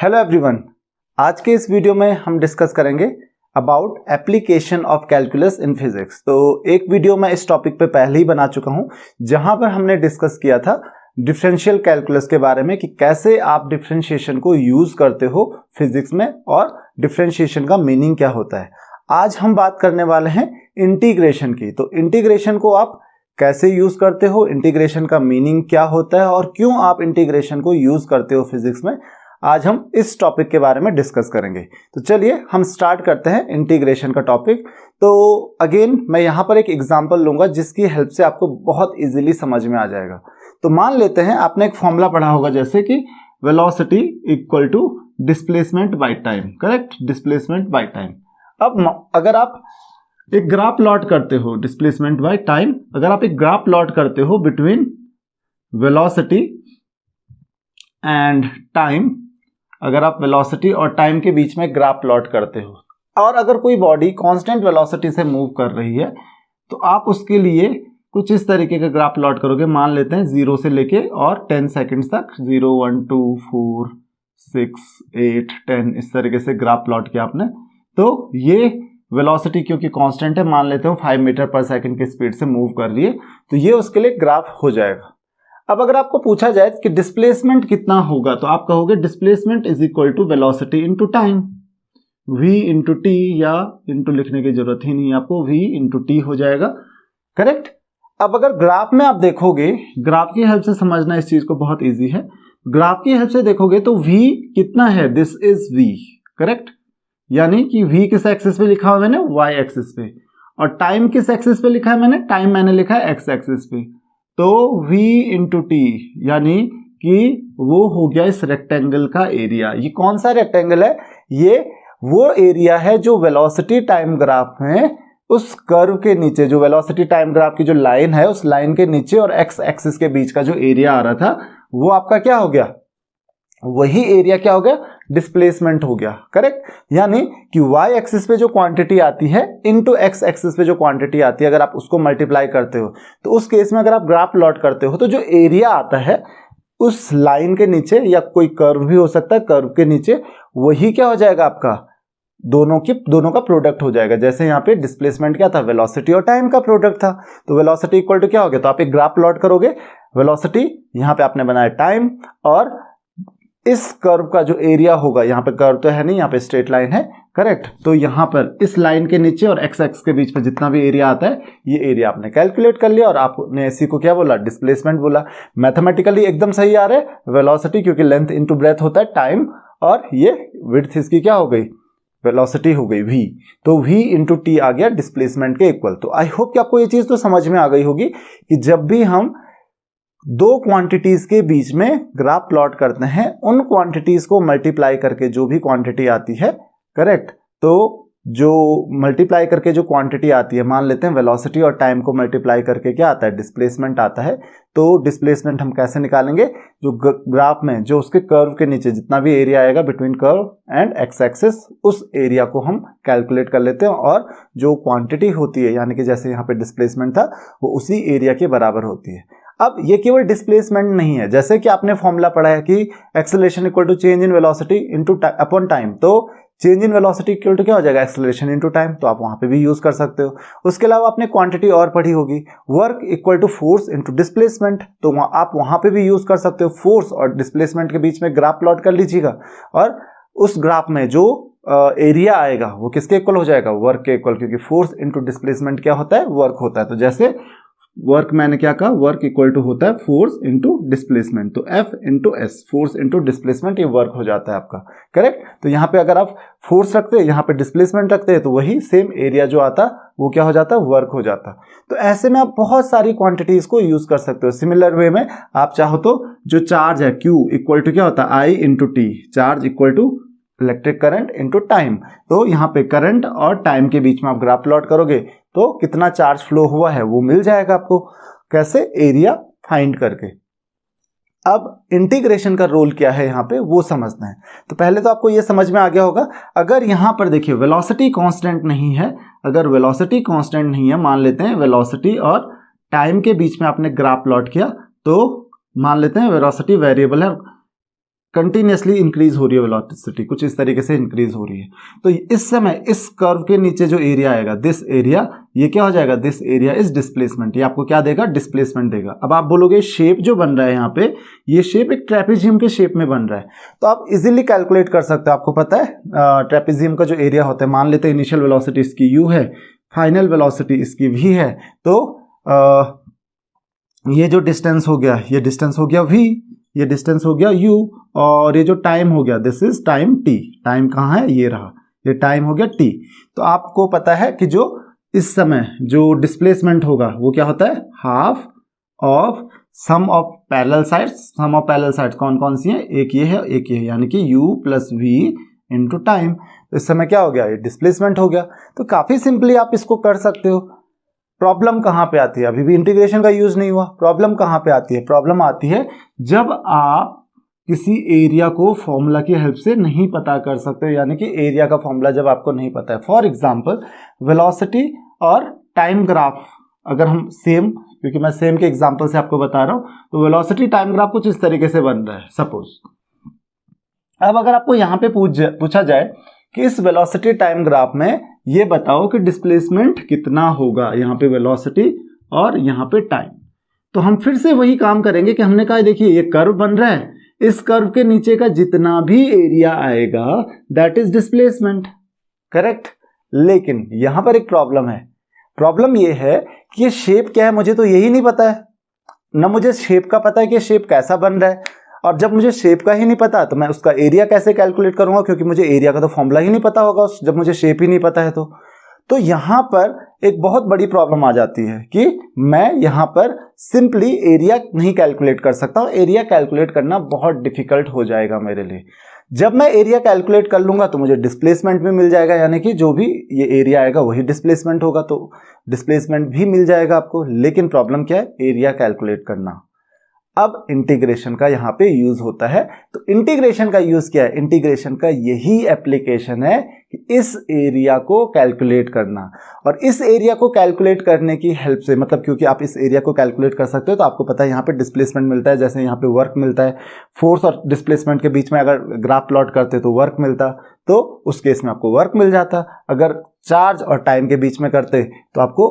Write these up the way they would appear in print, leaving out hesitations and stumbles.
Hello everyone, आज के इस वीडियो में हम डिस्कस करेंगे about application of calculus in physics. तो एक वीडियो मैं इस टॉपिक पे पहले ही बना चुका हूं जहां पर हमने डिस्कस किया था डिफरेंशियल कैलकुलस के बारे में कि कैसे आप डिफरेंशिएशन को यूज करते हो फिजिक्स में और डिफरेंशिएशन का मीनिंग क्या होता है। आज हम बात करने वाले हैं इंटीग्रेशन की। तो इंटीग्रेशन को आप कैसे यूज करते हो, इंटीग्रेशन का मीनिंग क्या होता है और क्यों आप इंटीग्रेशन को यूज करते हो फिजिक्स में, आज हम इस टॉपिक के बारे में डिस्कस करेंगे। तो चलिए हम स्टार्ट करते हैं इंटीग्रेशन का टॉपिक। तो अगेन मैं यहां पर एक एग्जांपल लूंगा जिसकी हेल्प से आपको बहुत इजीली समझ में आ जाएगा। तो मान लेते हैं आपने एक फॉर्मूला पढ़ा होगा जैसे कि velocity equal to displacement by time, correct, displacement by time. अब अगर आप एक ग्राफ प्लॉट करते हो डिस्प्लेसमेंट बाय टाइम, अगर आप एक ग्राफ प्लॉट करते हो बिटवीन वेलोसिटी एंड टाइम, अगर आप वेलोसिटी और टाइम के बीच में ग्राफ प्लॉट करते हो और अगर कोई बॉडी कांस्टेंट वेलोसिटी से मूव कर रही है तो आप उसके लिए कुछ इस तरीके का ग्राफ प्लॉट करोगे। मान लेते हैं 0 से लेके और 10 सेकंड्स तक, 0 1 2 4 6 8 10 इस तरीके से ग्राफ प्लॉट किया आपने। तो ये वेलोसिटी क्योंकि कांस्टेंट है, मान लेते हो 5 मीटर पर सेकंड की स्पीड से मूव कर रही है, तो ये उसके लिए ग्राफ हो जाएगा। अब अगर आपको पूछा जाए कि डिस्प्लेसमेंट कितना होगा तो आप कहोगे displacement is equal to velocity into time, v into T, या इंटू लिखने की जरूरत ही नहीं आपको, v इंटू टी हो जाएगा, करेक्ट। अब अगर ग्राफ में आप देखोगे, ग्राफ की हेल्प से समझना इस चीज को बहुत इजी है। ग्राफ की हेल्प से देखोगे तो v कितना है, दिस इज v, करेक्ट, यानी कि v किस एक्सिस पे लिखा हुआ मैंने, y एक्सिस पे, और टाइम किस एक्सिस पे लिखा है मैंने, टाइम मैंने लिखा है x एक्सिस पे। तो v इंटू टी यानी कि वो हो गया इस रेक्टेंगल का एरिया। ये कौन सा रेक्टेंगल है, ये वो एरिया है जो वेलोसिटी टाइम ग्राफ में उस कर्व के नीचे, जो वेलोसिटी टाइम ग्राफ की जो लाइन है उस लाइन के नीचे और एक्स एक्सिस के बीच का जो एरिया आ रहा था वो आपका क्या हो गया, वही एरिया क्या हो गया, डिस्प्लेसमेंट हो गया, करेक्ट। यानी कि y एक्सिस पे जो क्वांटिटी आती है इनटू x एक्सिस पे जो क्वांटिटी आती है, अगर आप उसको मल्टीप्लाई करते हो तो उस केस में अगर आप ग्राफ प्लॉट करते हो तो जो एरिया आता है उस लाइन के नीचे, या कोई कर्व भी हो सकता है, कर्व के नीचे, वही क्या हो जाएगा आपका, दोनों का प्रोडक्ट हो जाएगा। जैसे यहाँ पे डिस्प्लेसमेंट क्या था, वेलोसिटी और टाइम का प्रोडक्ट था, तो वेलोसिटी इक्वल टू क्या हो गया, तो आप एक ग्राफ प्लॉट करोगे, वेलोसिटी यहाँ पे आपने बनाया टाइम, और इस कर्व का जो एरिया होगा, यहाँ पे कर्व तो है नहीं, यहाँ पे स्ट्रेट लाइन है, करेक्ट, तो यहाँ पर इस लाइन के नीचे और एक्स एक्स के बीच में जितना भी एरिया आता है ये एरिया आपने कैलकुलेट कर लिया और आपने इसी को क्या बोला, डिस्प्लेसमेंट बोला। मैथमेटिकली एकदम सही आ रहा है, वेलोसिटी क्योंकि लेंथ इनटू ब्रेथ होता है टाइम, और ये विड्थ इसकी क्या हो गई, वेलोसिटी हो गई v, तो v इंटू टी आ गया डिस्प्लेसमेंट के इक्वल। तो आई होप कि आपको ये चीज तो समझ में आ गई होगी कि जब भी हम दो क्वांटिटीज के बीच में ग्राफ प्लॉट करते हैं, उन क्वांटिटीज को मल्टीप्लाई करके जो भी क्वांटिटी आती है, करेक्ट, तो जो मल्टीप्लाई करके जो क्वांटिटी आती है, मान लेते हैं वेलोसिटी और टाइम को मल्टीप्लाई करके क्या आता है, डिस्प्लेसमेंट आता है। तो डिस्प्लेसमेंट हम कैसे निकालेंगे, जो ग्राफ में जो उसके कर्व के नीचे जितना भी एरिया आएगा between curve and x axis, उस एरिया को हम कैलकुलेट कर लेते हैं और जो क्वांटिटी होती है, यानी कि जैसे यहाँ पे डिस्प्लेसमेंट था, वो उसी एरिया के बराबर होती है। अब ये केवल डिस्प्लेसमेंट नहीं है, जैसे कि आपने फॉर्मूला पढ़ा है कि acceleration equal to change in velocity into upon time, तो change in velocity equal to क्या हो जाएगा, एक्सेलरेशन इनटू टाइम, तो आप वहां पे भी यूज कर सकते हो। उसके अलावा आपने क्वांटिटी और पढ़ी होगी, work equal to force into displacement, तो आप वहां पे भी यूज कर सकते हो। फोर्स और डिस्प्लेसमेंट के बीच में ग्राफ प्लॉट कर लीजिएगा और उस ग्राफ में जो एरिया आएगा वो किसके इक्वल हो जाएगा, वर्क के इक्वल, क्योंकि फोर्स इनटू डिस्प्लेसमेंट क्या होता है, वर्क होता है। तो जैसे वर्क मैंने क्या कहा, वर्क इक्वल टू होता है फोर्स इंटू डिस्प्लेसमेंट, तो F into S, force into displacement, ये वर्क हो जाता है आपका, करेक्ट। तो यहाँ पे अगर आप फोर्स रखते हैं, यहाँ पे डिस्प्लेसमेंट रखते हैं, तो वही सेम एरिया जो आता वो क्या हो जाता, वर्क हो जाता। तो ऐसे में आप बहुत सारी क्वांटिटीज को यूज कर सकते हो। सिमिलर वे में आप चाहो तो जो चार्ज है Q इक्वल टू क्या होता है, I into T, charge equal to electric current into time. तो यहाँ पे करंट और टाइम के बीच में आप ग्राफ प्लॉट करोगे तो कितना चार्ज फ्लो हुआ है वो मिल जाएगा आपको, कैसे, एरिया फाइंड करके। अब इंटीग्रेशन का रोल क्या है यहाँ पे वो समझना है। तो पहले तो आपको ये समझ में आ गया होगा, अगर यहाँ पर देखिए वेलोसिटी कांस्टेंट नहीं है, अगर वेलोसिटी कांस्टेंट नहीं है, मान लेते हैं वेलोसिटी और टाइम के बीच में आपने ग्राफ प्लॉट किया, तो मान लेते हैं वेलोसिटी वेरिएबल है कंटिन्यूसली इंक्रीज हो रही है वेलोसिटी, कुछ इस तरीके से इंक्रीज हो रही है। तो इस समय इस कर्व के नीचे जो एरिया आएगा, दिस एरिया, ये क्या हो जाएगा, दिस एरिया इज डिस्प्लेसमेंट। ये आपको क्या देगा, डिस्प्लेसमेंट देगा। अब आप बोलोगे शेप जो बन रहा है यहाँ पे, ये शेप एक ट्रेपेजियम के शेप में बन रहा है, तो आप इजीली कैलकुलेट कर सकते हो। आपको पता है ट्रेपेजियम का जो एरिया होता है, मान लेते हैं इनिशियल वेलोसिटी इसकी u है, फाइनल वेलोसिटी इसकी v है, तो ये जो डिस्टेंस हो गया, ये डिस्टेंस हो गया v, ये डिस्टेंस हो गया u, और ये जो टाइम हो गया, this is time t। Time कहाँ है, ये रहा, ये टाइम हो गया t। तो आपको पता है कि जो इस समय जो डिस्प्लेसमेंट होगा वो क्या होता है, half of sum of parallel sides. Sum of parallel sides कौन कौन सी हैं, एक ये है, एक ये है, यानी कि u plus v into time. तो इस समय क्या हो गया, ये डिस्प्लेसमेंट हो गया। तो काफी सिंपली आप इसको कर सकते हो। प्रॉब्लम कहाँ पे आती है, अभी भी इंटीग्रेशन का यूज नहीं हुआ। प्रॉब्लम कहाँ पे आती है, प्रॉब्लम आती है जब आप किसी एरिया को फॉर्मूला की हेल्प से नहीं पता कर सकते, यानी कि एरिया का फॉर्मूला जब आपको नहीं पता है। फॉर एग्जांपल वेलोसिटी और टाइम ग्राफ, अगर हम सेम, क्योंकि मैं सेम के एग्जांपल से आपको बता रहा हूं, तो वेलोसिटी टाइम ग्राफ कुछ इस तरीके से बन रहा है सपोज। अब अगर आपको यहां पे पूछा जाए कि इस वेलोसिटी टाइम ग्राफ में ये बताओ कि डिस्प्लेसमेंट कितना होगा, यहाँ पे वेलोसिटी और यहाँ पे टाइम, तो हम फिर से वही काम करेंगे कि हमने कहा देखिए ये कर्व बन रहा है, इस कर्व के नीचे का जितना भी एरिया आएगा दैट इज डिस्प्लेसमेंट, करेक्ट। लेकिन यहां पर एक प्रॉब्लम है। प्रॉब्लम ये है कि ये शेप क्या है, मुझे तो यही नहीं पता है, ना मुझे शेप का पता है कि शेप कैसा बन रहा है, और जब मुझे शेप का ही नहीं पता तो मैं उसका एरिया कैसे कैलकुलेट करूंगा, क्योंकि मुझे एरिया का तो फॉर्मूला ही नहीं पता होगा जब मुझे शेप ही नहीं पता है। तो यहां पर एक बहुत बड़ी प्रॉब्लम आ जाती है कि मैं यहां पर सिंपली एरिया नहीं कैलकुलेट कर सकता, एरिया कैलकुलेट करना बहुत डिफिकल्ट हो जाएगा मेरे लिए। जब मैं एरिया कैलकुलेट कर लूंगा तो मुझे डिस्प्लेसमेंट भी मिल जाएगा, यानी कि जो भी ये एरिया आएगा वही डिस्प्लेसमेंट होगा, तो डिस्प्लेसमेंट भी मिल जाएगा आपको। लेकिन प्रॉब्लम क्या है, एरिया कैलकुलेट करना। अब इंटीग्रेशन का यहां पे यूज होता है। तो इंटीग्रेशन का यूज क्या है, इंटीग्रेशन का यही एप्लीकेशन है कि इस एरिया को कैलकुलेट करना, और इस एरिया को कैलकुलेट करने की हेल्प से, मतलब क्योंकि आप इस एरिया को कैलकुलेट कर सकते हो तो आपको पता है यहाँ पे डिस्प्लेसमेंट मिलता है, जैसे यहाँ पे वर्क मिलता है। फोर्स और डिस्प्लेसमेंट के बीच में अगर ग्राफ प्लॉट करते तो वर्क मिलता, तो उस केस में आपको वर्क मिल जाता। अगर चार्ज और टाइम के बीच में करते तो आपको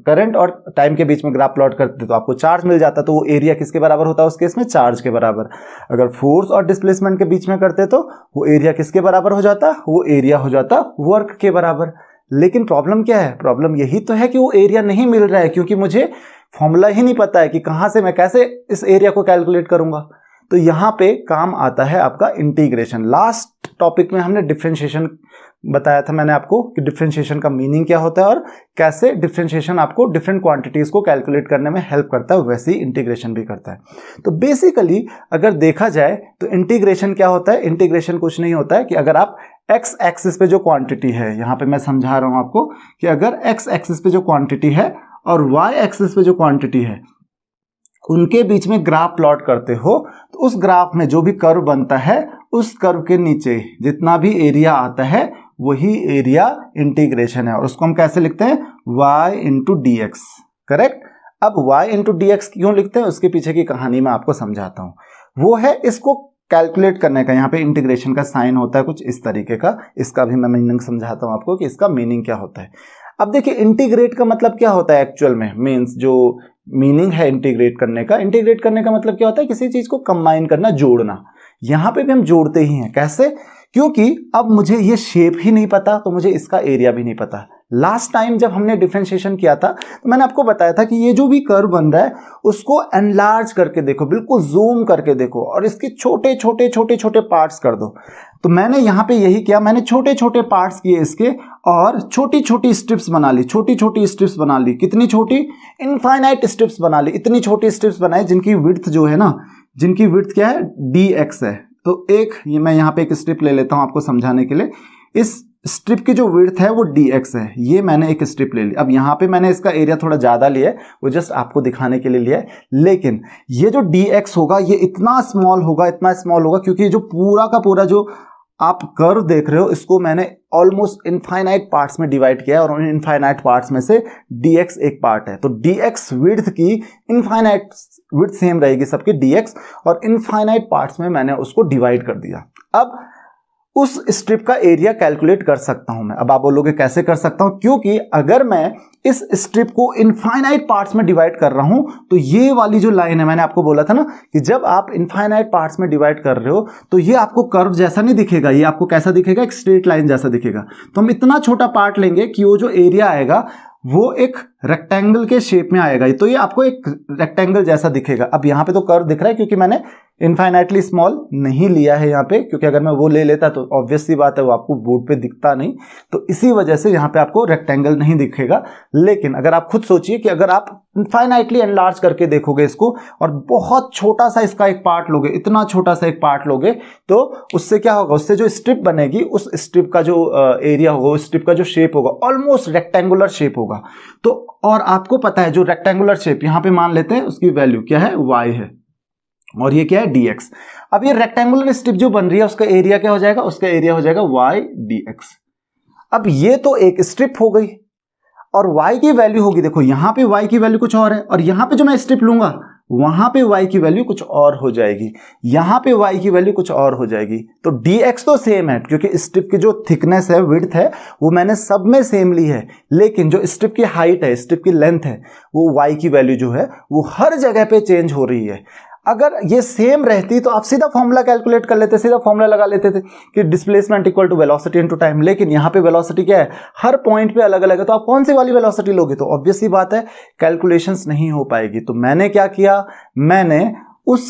करंट और टाइम के बीच में ग्राफ प्लॉट करते तो आपको चार्ज मिल जाता, तो वो एरिया किसके बराबर होता है उस केस में, चार्ज के बराबर। अगर फोर्स और डिस्प्लेसमेंट के बीच में करते तो वो एरिया किसके बराबर हो जाता, वो एरिया हो जाता वर्क के बराबर। लेकिन प्रॉब्लम क्या है, प्रॉब्लम यही तो है कि वो एरिया नहीं मिल रहा है, क्योंकि मुझे फॉर्मूला ही नहीं पता है कि कहां से मैं कैसे इस एरिया को कैलकुलेट करूंगा। तो यहां पे काम आता है आपका इंटीग्रेशन। लास्ट टॉपिक में हमने डिफरेंशिएशन बताया था मैंने आपको कि डिफरेंशिएशन का मीनिंग क्या होता है और कैसे डिफरेंशिएशन आपको डिफरेंट क्वांटिटीज को कैलकुलेट करने में हेल्प करता है, वैसे ही इंटीग्रेशन भी करता है। तो बेसिकली अगर देखा जाए तो इंटीग्रेशन क्या होता है, इंटीग्रेशन कुछ नहीं होता है कि अगर आप एक्स एक्सिस पे जो क्वांटिटी है, यहां पे मैं समझा रहा हूं आपको कि अगर एक्स एक्सिस पे जो क्वांटिटी है और वाई एक्सिस पे जो क्वांटिटी है उनके बीच में ग्राफ प्लॉट करते हो, तो उस ग्राफ में जो भी कर्व बनता है उस कर्व के नीचे जितना भी एरिया आता है वही एरिया इंटीग्रेशन है, और उसको हम कैसे लिखते हैं, y into D x, correct. अब y इंटू डी एक्स क्यों लिखते हैं, उसके पीछे की कहानी मैं आपको समझाता हूं। वो है इसको कैलकुलेट करने का, यहाँ पे इंटीग्रेशन का साइन होता है कुछ इस तरीके का, इसका भी मैं मीनिंग समझाता हूं आपको कि इसका मीनिंग क्या होता है। अब देखिए इंटीग्रेट का मतलब क्या होता है एक्चुअल में, मीन्स जो मीनिंग है इंटीग्रेट करने का मतलब क्या होता है, किसी चीज को कंबाइन करना, जोड़ना। यहां पे भी हम जोड़ते ही हैं, कैसे, क्योंकि अब मुझे ये शेप ही नहीं पता तो मुझे इसका एरिया भी नहीं पता। लास्ट टाइम जब हमने डिफरेंशिएशन किया था तो मैंने आपको बताया था कि ये जो भी कर्व बन रहा है उसको एनलार्ज करके देखो, बिल्कुल जूम करके देखो और इसके छोटे छोटे पार्ट्स कर दो। तो मैंने यहाँ पे यही किया, मैंने छोटे छोटे पार्ट्स किए इसके और छोटी छोटी स्ट्रिप्स बना ली, कितनी छोटी, इनफाइनाइट स्ट्रिप्स बना ली, इतनी छोटी स्ट्रिप्स बनाई जिनकी विड्थ जो है ना, जिनकी विड्थ क्या है, dx है। तो एक ये मैं यहाँ पे एक स्ट्रिप ले लेता हूँ आपको समझाने के लिए। इस स्ट्रिप की जो विड्थ है वो dx है, ये मैंने एक स्ट्रिप ले ली। अब यहाँ पे मैंने इसका एरिया थोड़ा ज़्यादा लिया है, वो जस्ट आपको दिखाने के लिए लिया है, लेकिन ये जो dx होगा ये इतना स्मॉल होगा क्योंकि जो पूरा का पूरा जो आप कर्व देख रहे हो, इसको मैंने ऑलमोस्ट इनफाइनाइट पार्ट्स में डिवाइड किया है और उन इनफाइनाइट पार्ट्स में से dx एक पार्ट है। तो dx विड्थ की इनफाइनाइट विड्थ सेम रहेगी सबकी dx, और इनफाइनाइट पार्ट्स में मैंने उसको डिवाइड कर दिया। अब उस स्ट्रिप का एरिया कैलकुलेट कर सकता हूं मैं। अब आप बोलोगे कैसे कर सकता हूं, क्योंकि अगर मैं इस स्ट्रिप को इनफाइनाइट पार्ट्स में डिवाइड कर रहा हूं तो ये वाली जो लाइन है, मैंने आपको बोला था ना कि जब आप इनफाइनाइट पार्ट्स में डिवाइड कर रहे हो तो ये आपको कर्व जैसा नहीं दिखेगा, ये आपको कैसा दिखेगा, एक स्ट्रेट लाइन जैसा दिखेगा। तो हम इतना छोटा पार्ट लेंगे कि वो जो एरिया आएगा वो एक रेक्टेंगल के शेप में आएगा, तो ये आपको एक रेक्टेंगल जैसा दिखेगा। अब यहाँ पे तो कर्व दिख रहा है क्योंकि मैंने इनफाइनाइटली स्मॉल नहीं लिया है यहाँ पे, क्योंकि अगर मैं वो ले लेता तो ऑब्वियस सी बात है वो आपको बोर्ड पे दिखता नहीं, तो इसी वजह से यहाँ पे आपको रेक्टेंगल नहीं दिखेगा। लेकिन अगर आप खुद सोचिए कि अगर आप इनफाइनाइटली एनलार्ज करके देखोगे इसको और बहुत छोटा सा इसका एक पार्ट लोगे, इतना छोटा सा एक पार्ट लोगे, तो उससे क्या होगा, उससे जो स्ट्रिप बनेगी उस स्ट्रिप का जो एरिया होगा, उस स्ट्रिप का जो शेप होगा ऑलमोस्ट रेक्टेंगुलर शेप होगा। तो और आपको पता है जो रेक्टेंगुलर शेप यहाँ पे मान लेते हैं उसकी वैल्यू क्या है, y है, और ये क्या है dx। अब ये रेक्टेंगुलर स्ट्रिप जो बन रही है उसका एरिया क्या हो जाएगा, उसका एरिया हो जाएगा y dx। अब ये तो एक स्ट्रिप हो गई और y की वैल्यू होगी, देखो यहां पे y की वैल्यू कुछ और है और यहां पे जो मैं स्ट्रिप लूंगा वहां पे y की वैल्यू कुछ और हो जाएगी, यहां पे y की वैल्यू कुछ और हो जाएगी। तो dx तो सेम है क्योंकि स्ट्रिप की जो थिकनेस है, विड्थ है, वो मैंने सब में सेम ली है, लेकिन जो स्ट्रिप की हाइट है, स्ट्रिप की लेंथ है, वो y की वैल्यू जो है वो हर जगह पे चेंज हो रही है। अगर ये सेम रहती तो आप सीधा फॉर्मूला कैलकुलेट कर लेते, सीधा फॉर्मूला लगा लेते थे कि displacement equal to velocity into time, लेकिन यहाँ पे वेलोसिटी क्या है, हर पॉइंट पे अलग अलग है, तो आप कौन सी वाली वेलोसिटी लोगे, तो ऑब्वियस सी बात है कैलकुलेशंस नहीं हो पाएगी। तो मैंने क्या किया, मैंने उस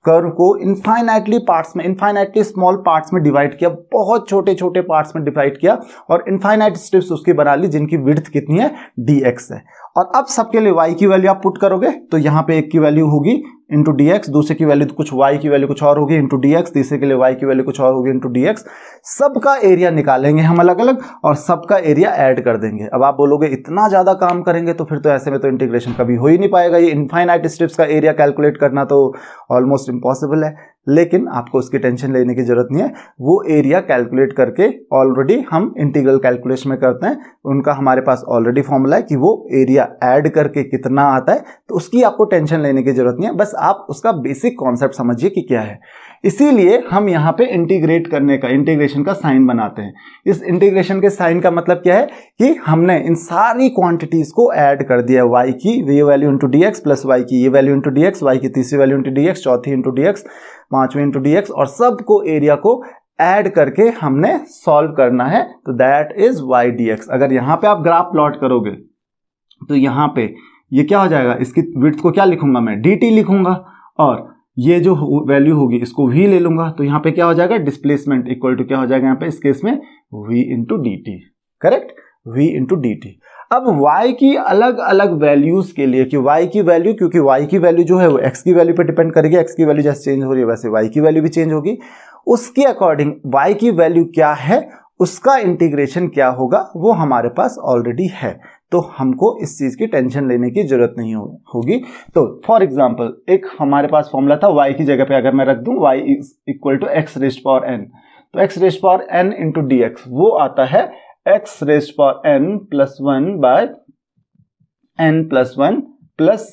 कर्व को इनफाइनाइटली पार्ट्स में, इनफाइनाइटली स्मॉल पार्ट्स में डिवाइड किया, बहुत छोटे छोटे पार्ट्स में डिवाइड किया और इनफाइनाइट स्ट्रिप्स उसकी बना ली जिनकी विड्थ कितनी है, dx है। और अब सबके लिए y की वैल्यू आप पुट करोगे तो यहाँ पे एक की वैल्यू होगी इंटू dx, दूसरे की वैल्यू कुछ y की वैल्यू कुछ और होगी इंटू dx, तीसरे के लिए y की वैल्यू कुछ और होगी इंटू dx। सबका एरिया निकालेंगे हम अलग अलग और सबका एरिया ऐड कर देंगे। अब आप बोलोगे इतना ज्यादा काम करेंगे तो फिर तो ऐसे में तो इंटीग्रेशन कभी हो ही नहीं पाएगा, ये इनफाइनाइट स्ट्रिप्स का एरिया कैलकुलेट करना तो ऑलमोस्ट इम्पॉसिबल है। लेकिन आपको उसकी टेंशन लेने की जरूरत नहीं है, वो एरिया कैलकुलेट करके ऑलरेडी हम इंटीग्रल कैलकुलेशन में करते हैं, उनका हमारे पास ऑलरेडी फॉर्मूला है कि वो एरिया ऐड करके कितना आता है, तो उसकी आपको टेंशन लेने की जरूरत नहीं है, बस आप उसका बेसिक कॉन्सेप्ट समझिए कि क्या है। इसीलिए हम यहाँ पे इंटीग्रेट करने का, इंटीग्रेशन का साइन बनाते हैं। इस इंटीग्रेशन के साइन का मतलब क्या है कि हमने इन सारी क्वांटिटीज को ऐड कर दिया, y की ये value into dx plus y की ये वैल्यू इंटू dx, y की तीसरी वैल्यू इंटू dx, चौथी इंटू dx, पांचवी इंटू dx, और सबको एरिया को ऐड करके हमने सॉल्व करना है, तो दैट इज y dx। अगर यहाँ पे आप ग्राफ प्लॉट करोगे तो यहाँ पे ये क्या हो जाएगा, इसकी विड्थ को क्या लिखूंगा मैं, dt लिखूंगा, और ये जो वैल्यू होगी इसको v ले लूंगा, तो यहाँ पे क्या हो जाएगा, डिस्प्लेसमेंट इक्वल टू क्या हो जाएगा यहाँ पे इस केस में v into dt, correct, v into dt। अब y की अलग अलग वैल्यूज के लिए, कि y की वैल्यू, क्योंकि y की वैल्यू जो है वो x की वैल्यू पे डिपेंड करेगी, x की वैल्यू जैसे चेंज हो रही है वैसे y की वैल्यू भी चेंज होगी, उसके अकॉर्डिंग y की वैल्यू क्या है उसका इंटीग्रेशन क्या होगा वो हमारे पास ऑलरेडी है, तो हमको इस चीज की टेंशन लेने की जरूरत नहीं होगी। तो फॉर एग्जांपल एक हमारे पास फॉर्मूला था, y की जगह पे अगर मैं रख दूं y is equal to x raised power n, तो x raised power n into dx वो आता है x raised power n plus 1 by n plus 1 plus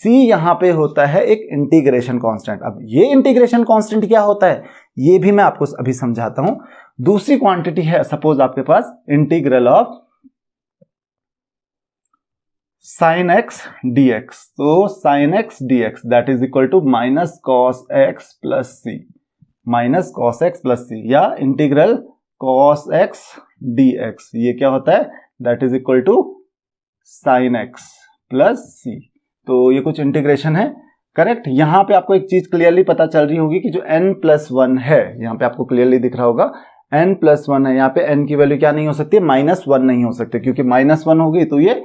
c यहाँ पे होता है एक इंटीग्रेशन कांस्टेंट। अब ये इंटीग्रेशन कांस्टेंट क्या होता है ये भी मैं आपको अभी समझाता हूं। दूसरी क्वांटिटी है, सपोज आपके पास integral of sin x dx, तो sin x dx that is equal to minus cos x plus c, minus cos x plus c, या इंटीग्रल cos x dx ये क्या होता है, that is equal to sin x plus c। तो ये कुछ integration है, करेक्ट। यहां पे आपको एक चीज क्लियरली पता चल रही होगी कि जो n प्लस 1 है, यहां पे आपको क्लियरली दिख रहा होगा n प्लस 1 है, यहाँ पे n की वैल्यू क्या नहीं हो सकती, माइनस 1 नहीं हो सकती, क्योंकि माइनस 1 होगी तो ये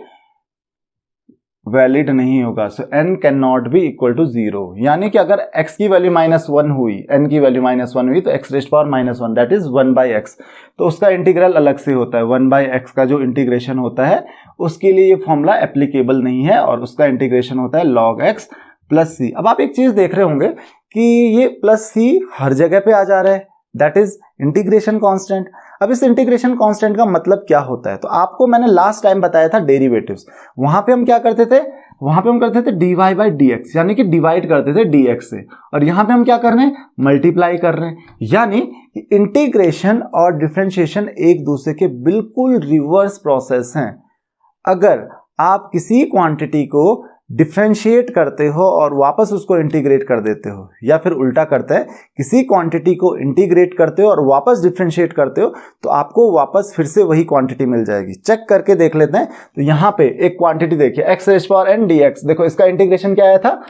वैलिड नहीं होगा। So n can not be equal to 0, यानी कि अगर x की वैल्यू माइनस 1 हुई, n की वैल्यू माइनस 1 हुई, तो x raised power minus 1 that is 1 by x, तो उसका इंटीग्रल अलग से होता है। 1 बाई एक्स का जो इंटीग्रेशन होता है उसके लिए ये फॉर्मूला एप्लीकेबल नहीं है, और उसका इंटीग्रेशन होता है log x प्लस सी। अब आप एक चीज देख रहे होंगे कि ये प्लस सी हर जगह पे आ जा रहा है, दैट इज इंटीग्रेशन कांस्टेंट। अब इस इंटीग्रेशन कांस्टेंट का मतलब क्या होता है, तो आपको मैंने लास्ट टाइम बताया था डेरिवेटिव्स। वहां पे हम क्या करते थे, वहां पे हम करते थे dy बाई dx, यानी कि डिवाइड करते थे dx से, और यहां पे हम क्या कर रहे हैं, मल्टीप्लाई कर रहे हैं। यानी इंटीग्रेशन और डिफरेंशिएशन एक दूसरे के बिल्कुल रिवर्स प्रोसेस हैं। अगर आप किसी क्वांटिटी को डिफरेंशिएट करते हो और वापस उसको इंटीग्रेट कर देते हो, या फिर उल्टा करते हैं, किसी क्वांटिटी को इंटीग्रेट करते हो और वापस डिफरेंशिएट करते हो, तो आपको वापस फिर से वही क्वांटिटी मिल जाएगी। चेक करके देख लेते हैं। तो यहां पे एक क्वांटिटी देखिए x rays power n dx, देखो इसका इंटीग्रेशन क्या आया था,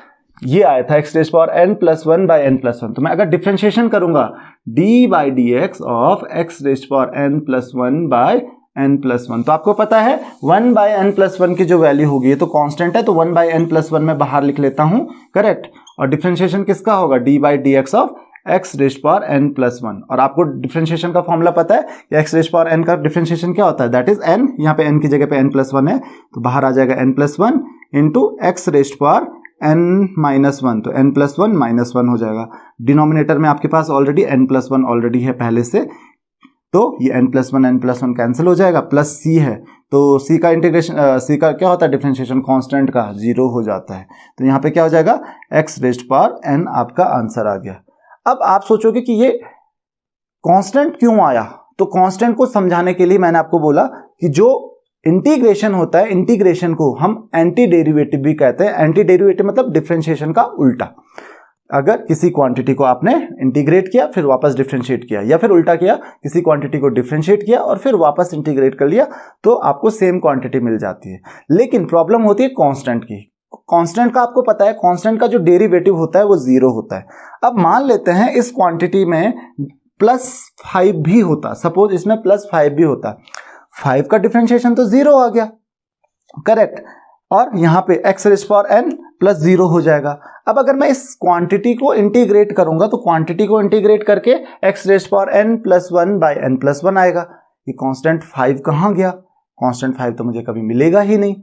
ये आया था x rays power n plus 1 by n plus 1। तो मैं अगर डिफरेंशिएशन करूंगा d by dx of x rays power n plus 1 by n plus 1, तो आपको पता है 1 बाई n प्लस 1 की जो वैल्यू होगी, ये तो कांस्टेंट है, तो 1 बाई n प्लस 1 में बाहर लिख लेता हूं, करेक्ट। और डिफरेंशिएशन किसका होगा, d by dx of x rays power n plus 1। और आपको डिफरेंशिएशन का फॉर्मूला पता है कि x रेज़ पावर n का डिफरेंशिएशन क्या होता है, दैट इज n, यहाँ पे n की जगह पे n प्लस 1 है, तो बाहर आ जाएगा n plus 1 into x rays power n minus 1, तो n प्लस 1 माइनस 1 हो जाएगा। डिनोमिनेटर में आपके पास ऑलरेडी n प्लस 1 ऑलरेडी है पहले से, तो ये n प्लस 1 कैंसिल हो जाएगा, प्लस c है, तो c का इंटीग्रेशन c का क्या होता है डिफरेंशिएशन कांस्टेंट का, 0 हो जाता है। तो यहाँ पे क्या हो जाएगा, x रेज़ पावर n आपका आंसर आ गया। अब आप सोचोगे कि ये कांस्टेंट क्यों आया, तो कांस्टेंट को समझाने के लिए मैंने आपको बोला कि जो इंटीग्रेशन होता है, इंटीग्रेशन को हम एंटी डेरिवेटिव भी कहते हैं। एंटी डेरिवेटिव मतलब डिफरेंशिएशन का उल्टा। अगर किसी क्वांटिटी को आपने इंटीग्रेट किया फिर वापस डिफरेंशिएट किया, या फिर उल्टा किया, किसी क्वांटिटी को डिफरेंशिएट किया और फिर वापस इंटीग्रेट कर लिया, तो आपको सेम क्वांटिटी मिल जाती है। लेकिन प्रॉब्लम होती है कांस्टेंट की। कांस्टेंट का आपको पता है, कांस्टेंट का जो डेरिवेटिव होता है वो 0 होता है। अब मान लेते हैं इस क्वांटिटी में +5 भी होता, सपोज इसमें +5 भी होता, 5 का डिफरेंशिएशन तो 0 आ गया, करेक्ट, और यहां पे x rays power n plus 0 हो जाएगा। अब अगर मैं इस क्वांटिटी को इंटीग्रेट करूंगा, तो क्वांटिटी को इंटीग्रेट करके x rays power n plus 1 by n plus 1 आएगा। ये कांस्टेंट 5 कहां गया, कांस्टेंट 5 तो मुझे कभी मिलेगा ही नहीं।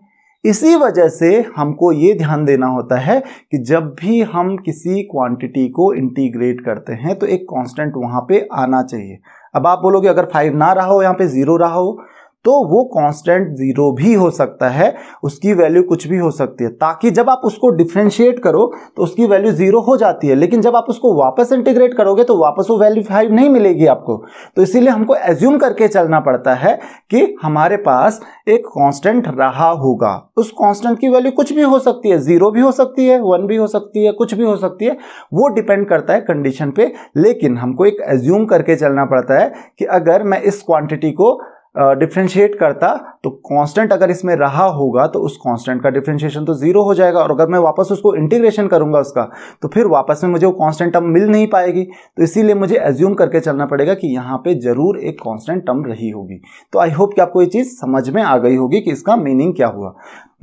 इसी वजह से हमको ये ध्यान देना होता है कि जब भी हम किसी क्वांटिटी को इंटीग्रेट करते हैं तो एक कांस्टेंट वहां पे आना चाहिए। अब आप बोलोगे अगर 5 ना रहा हो, यहाँ पे 0 रहा हो, तो वो कांस्टेंट 0 भी हो सकता है, उसकी वैल्यू कुछ भी हो सकती है, ताकि जब आप उसको डिफरेंशिएट करो तो उसकी वैल्यू 0 हो जाती है। लेकिन जब आप उसको वापस इंटीग्रेट करोगे तो वापस वो वैल्यू 5 नहीं मिलेगी आपको। तो इसीलिए हमको एज्यूम करके चलना पड़ता है कि हमारे पास एक कांस्टेंट रहा होगा। उस कांस्टेंट की वैल्यू कुछ भी हो सकती है, 0 भी हो सकती है, 1 भी हो सकती है, कुछ भी हो सकती है, वो डिपेंड करता है कंडीशन पे। लेकिन हमको एक एज्यूम करके चलना पड़ता है कि अगर मैं इस क्वांटिटी को डिफरेंशिएट करता तो कांस्टेंट अगर इसमें रहा होगा तो उस कांस्टेंट का डिफरेंशिएशन तो 0 हो जाएगा, और अगर मैं वापस उसको इंटीग्रेशन करूंगा उसका, तो फिर वापस में मुझे वो कांस्टेंट टर्म मिल नहीं पाएगी। तो इसीलिए मुझे एज्यूम करके चलना पड़ेगा कि यहाँ पे जरूर एक कांस्टेंट टर्म रही होगी। तो आई होप कि आपको ये चीज समझ में आ गई होगी कि इसका मीनिंग क्या हुआ।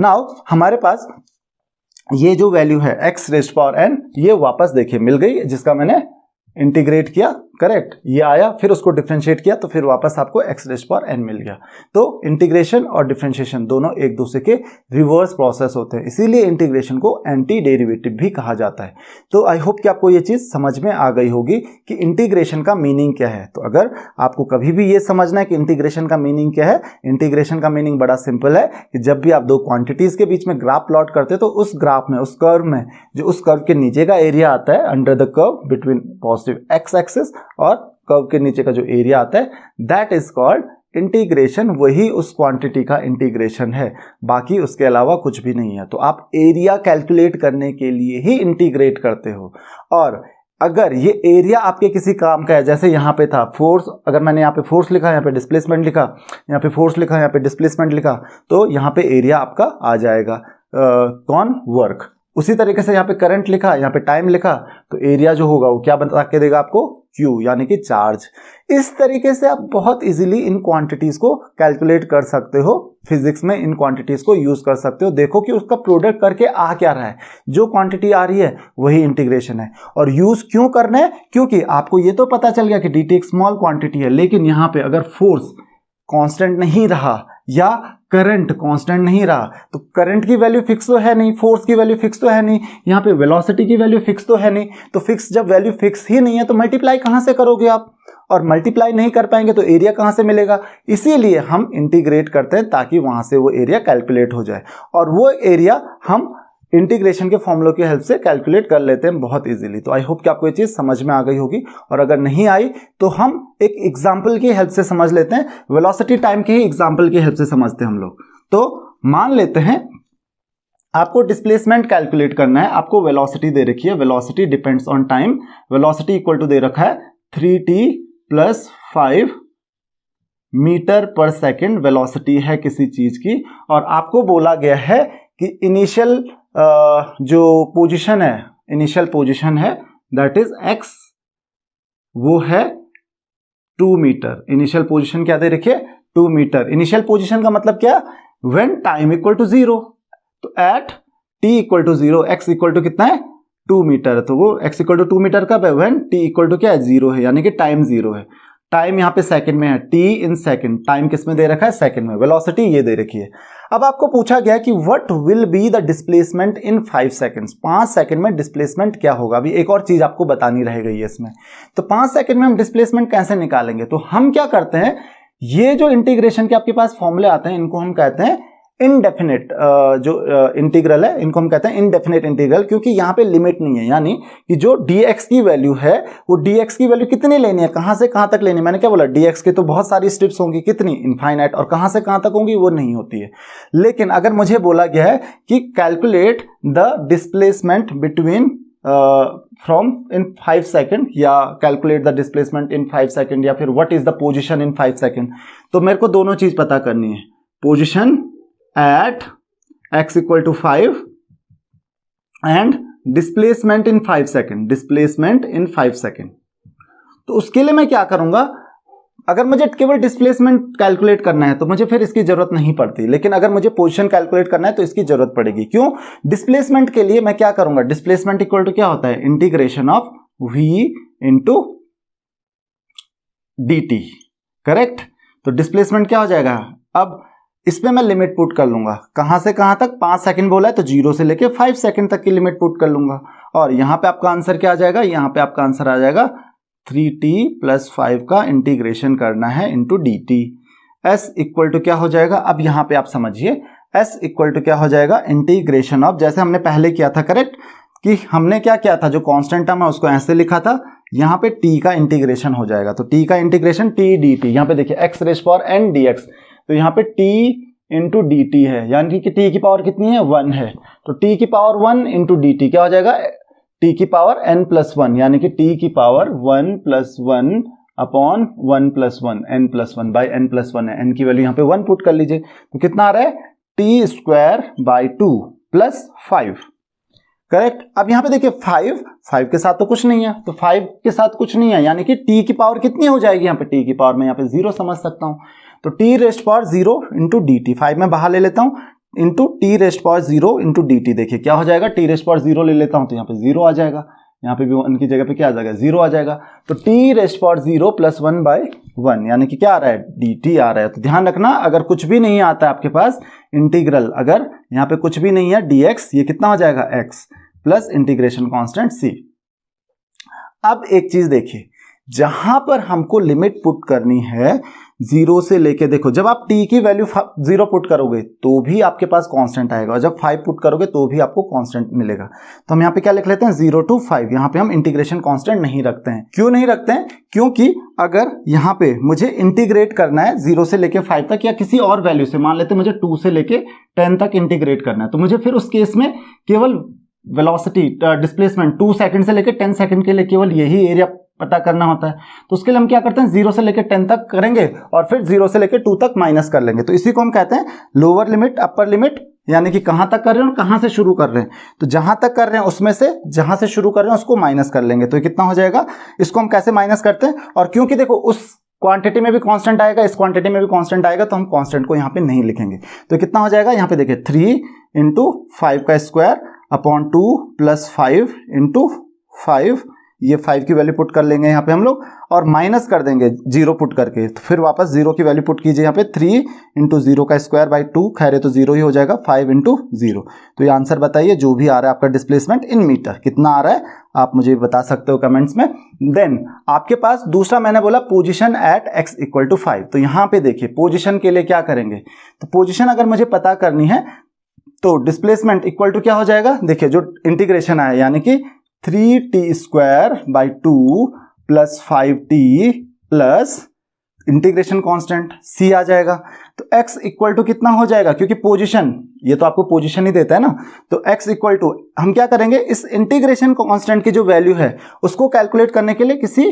नाउ हमारे पास ये जो वैल्यू है x रेज़ पावर n, ये वापस देखिए मिल गई, जिसका मैंने इंटीग्रेट किया, करेक्ट, ये आया, फिर उसको डिफरेंशिएट किया तो फिर वापस आपको x रेज़ पावर n मिल गया। तो इंटीग्रेशन और डिफरेंशिएशन दोनों एक दूसरे के रिवर्स प्रोसेस होते हैं, इसीलिए इंटीग्रेशन को एंटी डेरिवेटिव भी कहा जाता है। तो आई होप कि आपको ये चीज समझ में आ गई होगी कि इंटीग्रेशन का मीनिंग क्या है। तो अगर आपको कभी भी ये समझना है कि इंटीग्रेशन का मीनिंग क्या है, इंटीग्रेशन का मीनिंग बड़ा सिंपल है कि जब भी आप दो क्वांटिटीज के बीच में ग्राफ प्लॉट करते हो तो उस ग्राफ में, उस कर्व में, जो उस कर्व के नीचे का एरिया आता है under the curve between positive x axis और कर्व के नीचे का जो एरिया आता है, दैट इज कॉल्ड इंटीग्रेशन। वही उस क्वांटिटी का इंटीग्रेशन है, बाकी उसके अलावा कुछ भी नहीं है। तो आप एरिया कैलकुलेट करने के लिए ही इंटीग्रेट करते हो। और अगर ये एरिया आपके किसी काम का है, जैसे यहाँ पे था फोर्स, अगर मैंने यहाँ पे फोर्स लिखा, यहाँ पे डिस्प्लेसमेंट लिखा, यहाँ पे फोर्स लिखा, यहाँ पे डिस्प्लेसमेंट लिखा, तो यहाँ पे एरिया आपका आ जाएगा कौन, वर्क। उसी तरीके से यहाँ पे करंट लिखा, यहाँ पे टाइम लिखा, तो एरिया जो होगा वो क्या बता के देगा आपको, Q, यानी कि चार्ज। इस तरीके से आप बहुत इजीली इन क्वांटिटीज को कैलकुलेट कर सकते हो, फिजिक्स में इन क्वांटिटीज को यूज कर सकते हो। देखो कि उसका प्रोडक्ट करके आ क्या रहा है, जो क्वांटिटी आ रही है वही इंटीग्रेशन है। और यूज क्यों करना है, क्योंकि आपको ये तो पता चल गया कि dt एक स्मॉल क्वांटिटी है, लेकिन यहाँ पे अगर फोर्स कांस्टेंट नहीं रहा या करंट कांस्टेंट नहीं रहा, तो करंट की वैल्यू फिक्स तो है नहीं, फोर्स की वैल्यू फिक्स तो है नहीं, यहाँ पे वेलोसिटी की वैल्यू फिक्स तो है नहीं। तो फिक्स, जब वैल्यू फिक्स ही नहीं है तो मल्टीप्लाई कहाँ से करोगे आप, और मल्टीप्लाई नहीं कर पाएंगे तो एरिया कहाँ से मिलेगा, इसीलिए हम इंटीग्रेट करते हैं ताकि वहां से वो एरिया कैलकुलेट हो जाए, और वो एरिया हम इंटीग्रेशन के फॉर्मूलों की हेल्प से कैलकुलेट कर लेते हैं बहुत इजीली। तो आई होप कि आपको ये चीज समझ में आ गई होगी, और अगर नहीं आई तो हम एक एग्जांपल की हेल्प से समझ लेते हैं, वेलोसिटी टाइम की ही एग्जांपल की हेल्प से समझते हैं हम लोग। तो मान लेते हैं आपको डिस्प्लेसमेंट कैलकुलेट करना है, आपको वेलोसिटी दे रखी है, velocity depends on time, velocity equal to दे रखा है 3t + 5 मीटर पर सेकेंड वेलोसिटी है किसी चीज की, और आपको बोला गया है कि इनिशियल जो पोजीशन है, इनिशियल पोजीशन है दैट इज x, वो है 2 मीटर। इनिशियल पोजीशन क्या दे रखिए, 2 मीटर। इनिशियल पोजीशन का मतलब क्या, व्हेन टाइम इक्वल टू 0, तो at t equal to 0 x equal to कितना है 2 मीटर, तो वो x इक्वल टू 2 मीटर कब है, व्हेन t इक्वल टू क्या है 0 है, यानी कि टाइम 0 है। टाइम यहाँ पे सेकंड में है, t इन सेकंड, टाइम किस में दे रखा है, सेकंड में। वेलोसिटी ये दे रखी है। अब आपको पूछा गया कि what will be the displacement in 5 seconds, 5 second में डिस्प्लेसमेंट क्या होगा। अभी एक और चीज आपको बतानी रह गई है इसमें, तो 5 सेकंड में हम डिस्प्लेसमेंट कैसे निकालेंगे। तो हम क्या करते हैं, ये जो इंटीग्रेशन के आपके पास फॉर्मूले आते हैं इनको हम कहते हैं इनडेफिनेट, जो इंटीग्रल है इनको हम कहते हैं इनडेफिनेट इंटीग्रल, क्योंकि यहाँ पे लिमिट नहीं है, यानी कि जो dx की वैल्यू है वो dx की वैल्यू कितनी लेनी है, कहां से कहां तक लेनी है। मैंने क्या बोला, dx की तो बहुत सारी स्टेप्स होंगी, कितनी, इनफाइनाइट, और कहां से कहां तक होंगी वो नहीं होती है। लेकिन अगर मुझे बोला गया है कि calculate the displacement between from in 5 second, या calculate the displacement in 5 second, या फिर what is the position in 5 second, तो मेरे को दोनों चीज पता करनी है, position at x equal to 5 and displacement in 5 second, displacement in 5 second। तो उसके लिए मैं क्या करूंगा, अगर मुझे केवल डिस्प्लेसमेंट कैलकुलेट करना है तो मुझे फिर इसकी जरूरत नहीं पड़ती, लेकिन अगर मुझे पोजीशन कैलकुलेट करना है तो इसकी जरूरत पड़ेगी। क्यों, डिस्प्लेसमेंट के लिए मैं क्या करूंगा, डिस्प्लेसमेंट इक्वल टू क्या होता है, integration of v into dt, correct. तो डिस्प्लेसमेंट क्या हो जाएगा, अब इसमें मैं लिमिट पुट कर लूंगा, कहां से कहां तक, 5 सेकंड बोला है तो 0 से लेके 5 सेकंड तक की लिमिट पुट कर लूंगा, और यहां पे आपका आंसर क्या आ जाएगा, यहां पे आपका आंसर आ जाएगा 3t + 5 का इंटीग्रेशन करना है into dt। s equal to क्या हो जाएगा, अब यहां पे आप समझिए, s इक्वल टू क्या हो जाएगा, इंटीग्रेशन ऑफ, जैसे हमने पहले किया था, करेक्ट, कि हमने क्या किया था, जो कांस्टेंट टर्म है उसको ऐसे लिखा था, यहां पे t का इंटीग्रेशन हो जाएगा, तो t का इंटीग्रेशन t dt, यहां पे देखिए x rays power n dx, तो यहाँ पे t इंटू डी टी है, यानी कि t की पावर कितनी है, 1 है, तो t की पावर 1 इंटू डी टी क्या हो जाएगा, t की पावर n+1, यानी कि t की power 1+1 upon 1+1, n+1 by n+1 है, n की वैल्यू यहाँ पे 1 पुट कर लीजिए, तो कितना आ रहा है, t²/2 + 5, करेक्ट। अब यहाँ पे देखिए 5 के साथ तो कुछ नहीं है, तो 5 के साथ कुछ नहीं है, यानी कि t की पावर कितनी हो जाएगी, यहाँ पे t की पावर मैं यहाँ पे 0 समझ सकता हूँ, तो t⁻0 इंटू डी टी, 5 में बाहर ले लेता हूँ, into t⁻0 into D T, देखिए क्या हो जाएगा, t⁻0 ले लेता हूँ तो यहाँ पे 0 आ जाएगा, यहाँ पे भी 1 की जगह पे क्या आ जाएगा, 0 आ जाएगा, तो t⁻0 + 1/1, यानी कि क्या आ रहा है, dt आ रहा है। तो ध्यान रखना, अगर कुछ भी नहीं आता है आपके पास इंटीग्रल, अगर यहाँ पे कुछ भी नहीं है dx, ये कितना हो जाएगा, x plus integration constant c। अब एक चीज देखिए, जहां पर हमको लिमिट पुट करनी है 0 से लेके, देखो जब आप t की वैल्यू 0 पुट करोगे तो भी आपके पास कांस्टेंट आएगा, और जब 5 पुट करोगे तो भी आपको कांस्टेंट मिलेगा। तो हम यहाँ पे क्या लिख लेते हैं, 0 to 5, यहाँ पे हम इंटीग्रेशन कांस्टेंट नहीं रखते हैं। क्यों नहीं रखते हैं, क्योंकि अगर यहाँ पे मुझे इंटीग्रेट करना है 0 से लेके 5 तक, या किसी और वैल्यू से, मान लेते हैं मुझे 2 से लेके 10 तक इंटीग्रेट करना है, तो मुझे फिर उस केस में केवल वेलोसिटी डिस्प्लेसमेंट 2 सेकंड से लेके 10 सेकंड के लिए केवल यही एरिया पता करना होता है। तो उसके लिए हम क्या करते हैं, 0 से लेके 10 तक करेंगे और फिर 0 से लेके 2 तक माइनस कर लेंगे, तो इसी को हम कहते हैं लोअर लिमिट अपर लिमिट, यानी कि कहां तक कर रहे हैं और कहां से शुरू कर रहे हैं। तो जहां तक कर रहे हैं उसमें से जहां से शुरू कर रहे हैं उसको माइनस कर लेंगे, तो ये कितना हो जाएगा, इसको हम कैसे माइनस करते हैं, और क्योंकि देखो उस क्वांटिटी में भी कांस्टेंट आएगा, इस क्वांटिटी में भी कांस्टेंट आएगा, तो हम कांस्टेंट को यहाँ पे नहीं लिखेंगे। तो कितना हो जाएगा, यहाँ पे देखिए 3 × 5 का स्क्वायर अपॉन 2 + 5 × 5 ये 5 की वैल्यू पुट कर लेंगे यहाँ पे हम लोग और माइनस कर देंगे 0 पुट करके, तो फिर वापस 0 की वैल्यू पुट कीजिए यहाँ पे 3 इंटू 0 का स्क्वायर बाई 2, खैर तो 0 ही हो जाएगा, 5 इंटू 0। तो ये आंसर बताइए जो भी आ रहा है आपका डिस्प्लेसमेंट इन मीटर कितना आ रहा है आप मुझे बता सकते हो कमेंट्स में। देन आपके पास दूसरा मैंने बोला position at x equal to 5, तो यहाँ पे देखिए पोजीशन के लिए क्या करेंगे, तो पोजीशन अगर मुझे पता करनी है तो डिस्प्लेसमेंट इक्वल टू क्या हो जाएगा, देखिए जो इंटीग्रेशन आया यानी कि 3t square by 2 plus 5t plus integration constant c आ जाएगा। तो x इक्वल टू कितना हो जाएगा, क्योंकि पोजीशन ये तो आपको पोजीशन ही देता है ना, तो x इक्वल टू हम क्या करेंगे, इस इंटीग्रेशन कांस्टेंट की जो वैल्यू है उसको कैलकुलेट करने के लिए किसी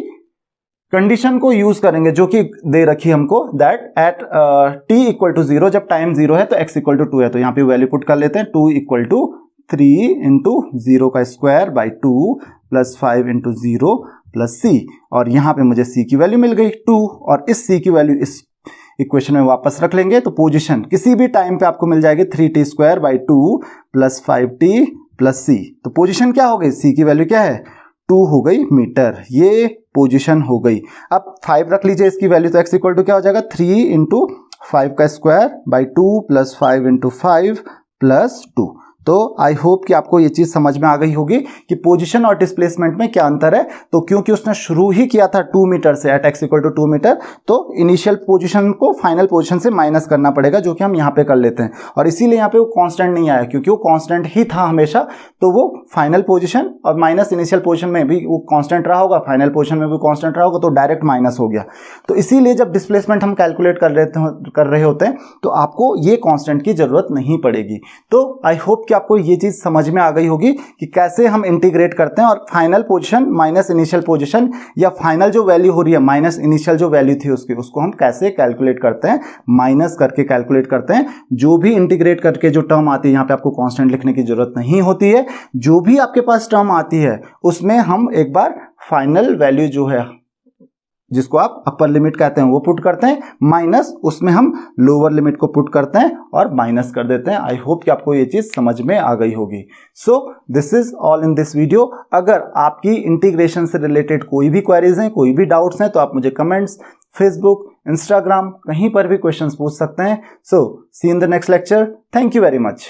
कंडीशन को यूज करेंगे जो कि दे रखी हमको, that at t equal to 0, जब टाइम 0 है तो x इक्वल टू 2 है, तो यहाँ पे वैल्यू पुट कर लेते हैं 2 इक्वल टू 3 इंटू 0 का square by 2 plus 5 into 0 plus c, और यहाँ पे मुझे c की वैल्यू मिल गई 2, और इस c की वैल्यू इस इक्वेशन में वापस रख लेंगे, तो पोजीशन किसी भी टाइम पे आपको मिल जाएगी 3t square by 2 plus 5t plus c। तो पोजीशन क्या हो गई, c की वैल्यू क्या है 2 हो गई मीटर, ये पोजीशन हो गई। अब 5 रख लीजिए इसकी वैल्यू, तो x इक्वल टू क्या हो जाएगा 3 इंटू 5 का square by 2 plus 5 into 5 plus 2। तो आई होप कि आपको ये चीज समझ में आ गई होगी कि पोजीशन और डिस्प्लेसमेंट में क्या अंतर है। तो क्योंकि उसने शुरू ही किया था 2 मीटर से at x equal to 2 metre, तो इनिशियल पोजीशन को फाइनल पोजीशन से माइनस करना पड़ेगा, जो कि हम यहाँ पे कर लेते हैं, और इसीलिए यहाँ पे वो कांस्टेंट नहीं आया, क्योंकि वो कांस्टेंट ही था हमेशा, तो वो फाइनल पोजीशन और माइनस इनिशियल पोजीशन में भी वो कांस्टेंट रहा होगा, फाइनल पोजीशन में भी कांस्टेंट रहा होगा, तो डायरेक्ट माइनस हो गया। तो इसीलिए जब डिस्प्लेसमेंट हम कैलकुलेट कर रहे होते हैं तो आपको ये कांस्टेंट की जरूरत नहीं पड़ेगी। तो आई होप कि आपको ये चीज समझ में आ गई होगी कि कैसे हम इंटीग्रेट करते हैं और final position minus initial position, या फाइनल जो वैल्यू हो रही है माइनस इनिशियल जो वैल्यू थी उसकी, उसको हम कैसे कैलकुलेट करते हैं, माइनस करके कैलकुलेट करते हैं। जो भी इंटीग्रेट करके जो टर्म आती है, यहाँ पे आपको कांस्टेंट लिखने की जरूरत नहीं होती है, जो भी आपके पास टर्म आती है उसमें हम एक बार फाइनल वैल्यू जो है जिसको आप अपर लिमिट कहते हैं वो पुट करते हैं, माइनस उसमें हम लोअर लिमिट को पुट करते हैं और माइनस कर देते हैं। आई होप कि आपको ये चीज समझ में आ गई होगी। So this is all in this video. अगर आपकी इंटीग्रेशन से रिलेटेड कोई भी क्वेरीज हैं, कोई भी डाउट्स हैं, तो आप मुझे कमेंट्स, फेसबुक, इंस्टाग्राम कहीं पर भी क्वेश्चंस पूछ सकते हैं। So see in the next lecture. Thank you very much.